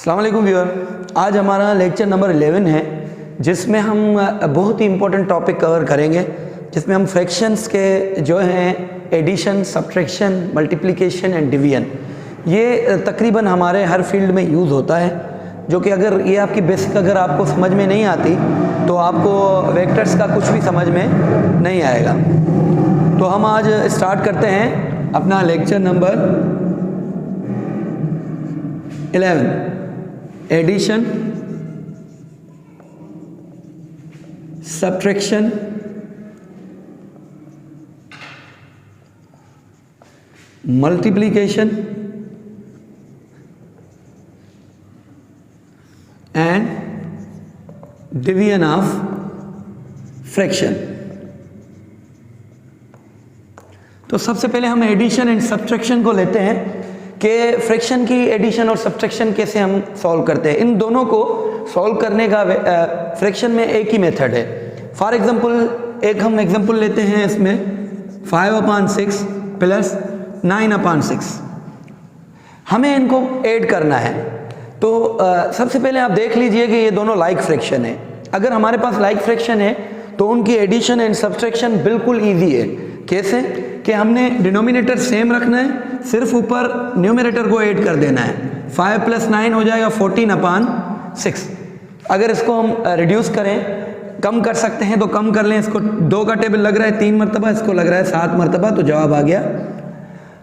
अस्सलाम वालेकुम व्यूअर, आज हमारा लेक्चर नंबर 11 है जिसमें हम बहुत ही इम्पोर्टेंट टॉपिक कवर करेंगे, जिसमें हम फ्रैक्शंस के जो हैं addition, subtraction, multiplication and division, ये तकरीबन हमारे हर फील्ड में यूज़ होता है। जो कि अगर ये आपकी बेसिक अगर आपको समझ में नहीं आती तो आपको वेक्टर्स का कुछ भी समझ में नहीं आएगा। तो हम आज स्टार्ट करते हैं अपना lecture number 11, addition, subtraction, multiplication and division of fraction. तो सबसे पहले हम एडिशन एंड सब्ट्रैक्शन को लेते हैं कि फ्रैक्शन की एडिशन और सब्ट्रैक्शन कैसे हम सॉल्व करते हैं। इन दोनों को सॉल्व करने का फ्रैक्शन में एक ही मेथड है। फॉर एग्जांपल एक हम एग्जांपल लेते हैं, इसमें 5/6 प्लस 9/6 हमें इनको ऐड करना है। तो सबसे पहले आप देख लीजिए कि ये दोनों लाइक फ्रैक्शन है। अगर हमारे पास लाइक फ्रैक्शन है तो उनकी एडिशन एंड सब्ट्रैक्शन बिल्कुल ईजी है। कैसे कि हमने डिनोमिनेटर सेम रखना है, सिर्फ ऊपर न्यूमरेटर को ऐड कर देना है। 5 + 9 हो जाएगा 14/6। अगर इसको हम रिड्यूस करें, कम कर सकते हैं तो कम कर लें। इसको 2 का टेबल लग रहा है 3 मरतबा, इसको लग रहा है 7 मरतबा, तो जवाब आ गया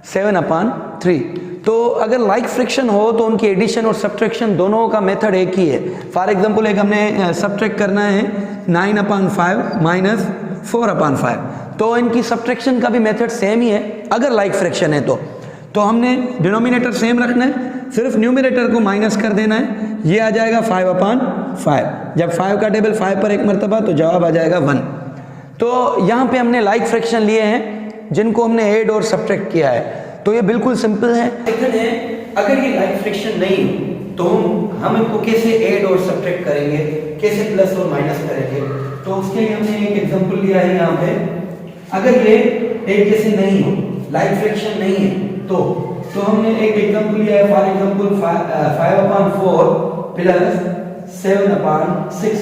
7/3। तो अगर लाइक फ्रैक्शन हो तो उनकी एडिशन और सब्ट्रैक्शन दोनों का मेथड एक ही है। फॉर एग्जांपल एक हमने सब्ट्रैक्ट करना है 9/5 माइनस 4/5, तो इनकी सब्ट्रैक्शन का भी मेथड सेम ही है अगर लाइक फ्रैक्शन है तो हमने डिनोमिनेटर सेम रखना है, सिर्फ न्यूमरेटर को माइनस कर देना है। ये आ जाएगा 5/5। जब 5 का टेबल 5 पर 1 मरतबा तो जवाब आ जाएगा 1। तो यहाँ पे हमने लाइक फ्रैक्शन लिए हैं जिनको हमने ऐड और सब्ट्रैक्ट किया है। तो ये बिल्कुल सिंपल है। सेकंड है, अगर ये लाइक फ्रैक्शन नहीं तो हम इनको कैसे ऐड और सब्ट्रैक्ट करेंगे, कैसे प्लस और माइनस करेंगे। तो उसके लिए हमने एक एग्जांपल लिया है यहाँ पे। अगर ये एक जैसे नहीं हो, लाइक फ्रैक्शन नहीं है, तो हमने एक एग्जांपल लिया है। For example 5/4 plus 7/6।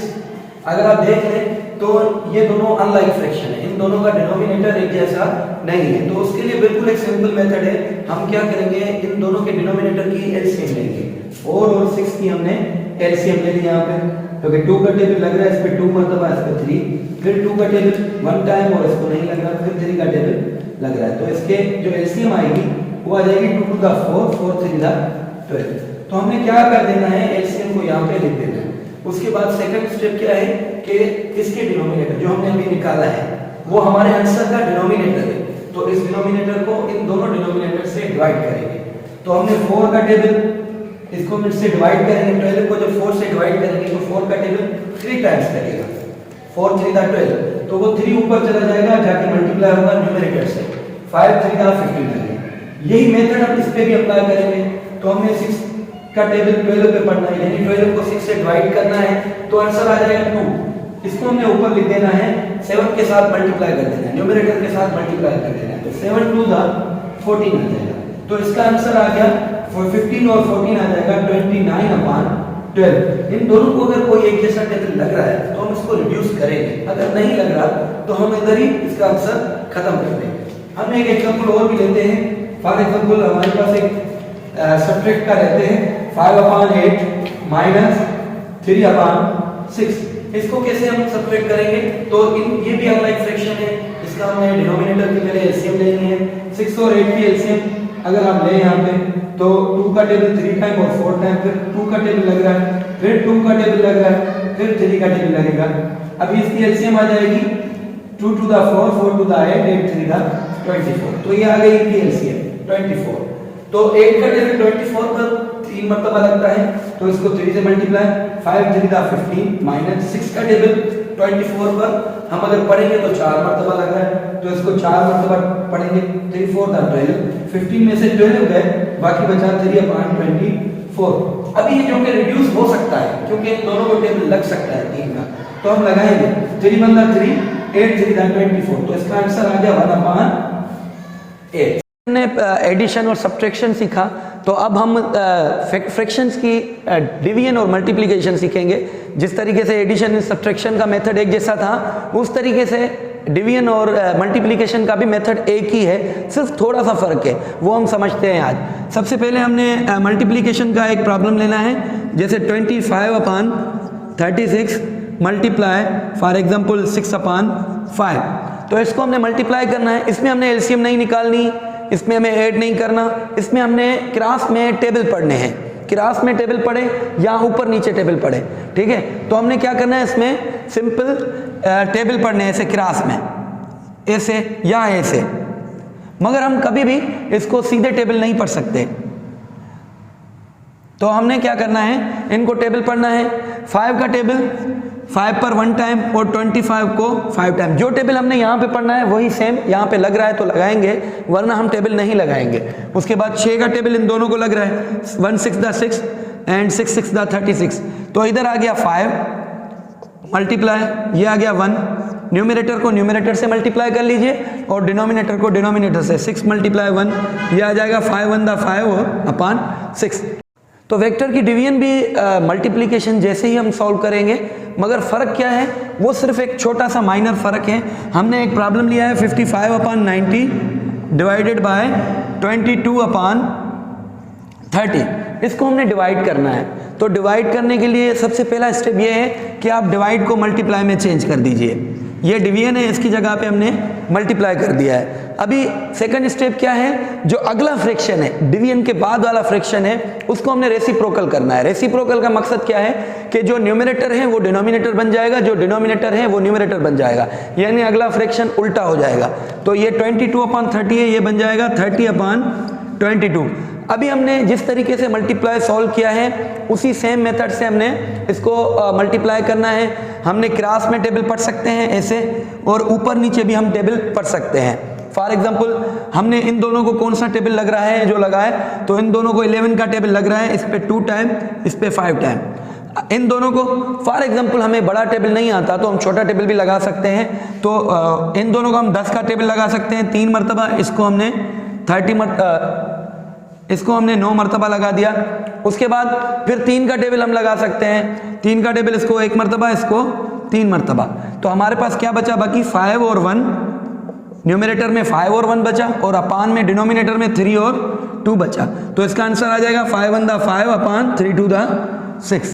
अगर आप देख लें तो ये दोनों अनलाइक फ्रैक्शन है, इन दोनों का डिनोमिनेटर एक जैसा नहीं है। तो उसके लिए बिल्कुल एक सिंपल मेथड है। हम क्या करेंगे, इन दोनों के डिनोमिनेटर की एलसीएम लेंगे। 4 और 6 की हमने एलसीएम ले ली यहाँ पे, क्योंकि 2 का टेबल लग रहा है, इस पे 2 मरतबा, इस पे 3, फिर 2 का टेबल 1 टाइम और इसको नहीं लग रहा, फिर 3 का टेबल लग रहा है। तो इसके जो एलसीएम आएगी वो आ जाएगी 2 to the 4, 4 3 the 12। तो हमने क्या कर देना है, एलसीएम को यहाँ पे लिख देना है। उसके बाद सेकंड स्टेप क्या है कि इसके डिनोमिनेटर जो हमने अभी निकाला है वो हमारे आंसर का डिनोमिनेटर है। तो इस डिनोमिनेटर को इन दोनों डिनोमिनेटर से डिवाइड करेंगे। तो हमने 4 का टेबल, इसको इससे डिवाइड करेंगे। 12 को जब 4 से डिवाइड करेंगे तो 4 का टेबल 3 टाइम्स लगेगा, 4 3 the 12, तो वो 3 ऊपर चला जाएगा, जाके मल्टीप्लाई होगा न्यूमरेटर से, 5 3 the 15 लगेगा। यही मेथड हम इस पे भी अप्लाई करेंगे। तो हमने 6 का टेबल 12 पे पढ़ना है, यानी 12 को 6 से डिवाइड करना है, तो आंसर आ जाएगा 2। इसको हमने ऊपर लिख देना है, 7 के साथ मल्टीप्लाई कर देना है, न्यूमरेटर के साथ मल्टीप्लाई कर देना है, तो 7 2 the 14 आ जाएगा। तो इसका आंसर आ गया 15 और 14 आ जाएगा 29/12। इन दोनों को अगर कोई एक जैसा टेबल लग रहा है तो हम इसको रिड्यूस करेंगे, अगर नहीं लग रहा तो हम इधर ही इसका आंसर खत्म कर देंगे। हम एक एग्जांपल और भी लेते हैं। फॉर एग्जांपल हमारे पास एक सब्ट्रैक्ट का लेते हैं 5/8 माइनस 3/6। इसको कैसे हम सब्ट्रैक्ट करेंगे, तो ये भी अनलाइक फ्रैक्शन है। इसका हमने डिनोमिनेटर की पहले एलसीएम लेनी है। 6 और 8 की एलसीएम अगर हम लें यहाँ पे तो 2 का टेबल 3 टाइम और 4 टाइम, फिर 2 का टेबल लग रहा है, फिर 2 का टेबल लग रहा है, फिर 3 का टेबल लगेगा। अभी इसकी एलसीएम आ जाएगी 2 to the 4, 4 to the 8, 8 3 the 24। तो ये आ गई इनकी एलसीएम 24। तो 8 का टेबल 24 पर 3 मरतबा लगता है, तो इसको 3 से मल्टीप्लाई, 5 3 the 15 माइनस 6 का टेबल 24 पर हम अगर पढ़ेंगे तो 4 मरतबा लग रहा है, तो इसको 4 मरतबा पढ़ेंगे, 3 4 the 12, 15 में से 12 गए, बाकी बचा 3/24। अभी ये जो कि रिड्यूस हो सकता है क्योंकि इन दोनों को टेबल लग सकता है 3 का, तो हम लगाएंगे 3 1 the 3, 8 3 the 24। तो इसका आंसर आ गया 1/8। हमने एडिशन और सब्ट्रैक्शन सीखा, तो अब हम फ्रैक्शंस की डिवीजन और मल्टीप्लिकेशन सीखेंगे। जिस तरीके से एडिशन और सब्ट्रैक्शन का मेथड एक जैसा था, उस तरीके से डिवीजन और मल्टीप्लिकेशन का भी मेथड एक ही है, सिर्फ थोड़ा सा फ़र्क है, वो हम समझते हैं आज। सबसे पहले हमने मल्टीप्लिकेशन का एक प्रॉब्लम लेना है, जैसे 25/36 मल्टीप्लाई फॉर एग्जांपल 6/5। तो इसको हमने मल्टीप्लाई करना है। इसमें हमने एलसीएम नहीं निकालनी, इसमें हमें ऐड नहीं करना, इसमें हमने क्रास में टेबल पढ़ने हैं। क्रास में टेबल पढ़े या ऊपर नीचे टेबल पढ़े, ठीक है। तो हमने क्या करना है, इसमें सिंपल टेबल पढ़ने हैं, ऐसे क्रास में, ऐसे या ऐसे। मगर हम कभी भी इसको सीधे टेबल नहीं पढ़ सकते, तो हमने क्या करना है, इनको टेबल पढ़ना है। 5 का टेबल 5 पर 1 टाइम और 25 को 5 टाइम। जो टेबल हमने यहाँ पे पढ़ना है वही सेम यहाँ पे लग रहा है तो लगाएंगे, वरना हम टेबल नहीं लगाएंगे। उसके बाद 6 का टेबल इन दोनों को लग रहा है, 1 6 दा 6 एंड 6 6 दा 36। तो इधर आ गया 5 मल्टीप्लाई, ये आ गया 1। न्यूमरेटर को न्यूमरेटर से मल्टीप्लाई कर लीजिए और डिनोमिनेटर को डिनोमिनेटर से। 6 मल्टीप्लाई 1, ये आ जाएगा 5 1 दा 5/6। तो वेक्टर की डिवीजन भी मल्टीप्लिकेशन जैसे ही हम सॉल्व करेंगे, मगर फ़र्क क्या है, वो सिर्फ एक छोटा सा माइनर फ़र्क है। हमने एक प्रॉब्लम लिया है 55/90 डिवाइडेड बाय 22/30। इसको हमने डिवाइड करना है। तो डिवाइड करने के लिए सबसे पहला स्टेप ये है कि आप डिवाइड को मल्टीप्लाई में चेंज कर दीजिए। ये डिवीजन है, इसकी जगह पे हमने मल्टीप्लाई कर दिया है। अभी सेकंड स्टेप क्या है, जो अगला फ्रैक्शन है, डिवीजन के बाद वाला फ्रैक्शन है, उसको हमने रेसिप्रोकल करना है। रेसिप्रोकल का मकसद क्या है कि जो न्यूमरेटर है वो डिनोमिनेटर बन जाएगा, जो डिनोमिनेटर है वो न्यूमरेटर बन जाएगा, यानी अगला फ्रैक्शन उल्टा हो जाएगा। तो ये 22/30 है, ये बन जाएगा 30/22। अभी हमने जिस तरीके से मल्टीप्लाई सॉल्व किया है, उसी सेम मेथड से हमने इसको मल्टीप्लाई करना है। हमने क्रास में टेबल पढ़ सकते हैं ऐसे, और ऊपर नीचे भी हम टेबल पढ़ सकते हैं। फॉर एग्जांपल हमने इन दोनों को कौन सा टेबल लग रहा है, जो लगा है, तो इन दोनों को 11 का टेबल लग रहा है, इस पे 2 टाइम, इस पे 5 टाइम। इन दोनों को फॉर एग्जांपल हमें बड़ा टेबल नहीं आता तो हम छोटा टेबल भी लगा सकते हैं। तो इन दोनों को हम 10 का टेबल लगा सकते हैं 3 मरतबा, इसको हमने 9 मरतबा लगा दिया। उसके बाद फिर 3 का टेबल हम लगा सकते हैं, 3 का टेबल, इसको 1 मरतबा, इसको 3 मरतबा। तो हमारे पास क्या बचा बाकी, 5 और 1, न्यूमरेटर में 5 और 1 बचा, और अपान में डिनोमिनेटर में 3 और 2 बचा। तो इसका आंसर आ जाएगा 5 1 दा 5/3 2 दा 6।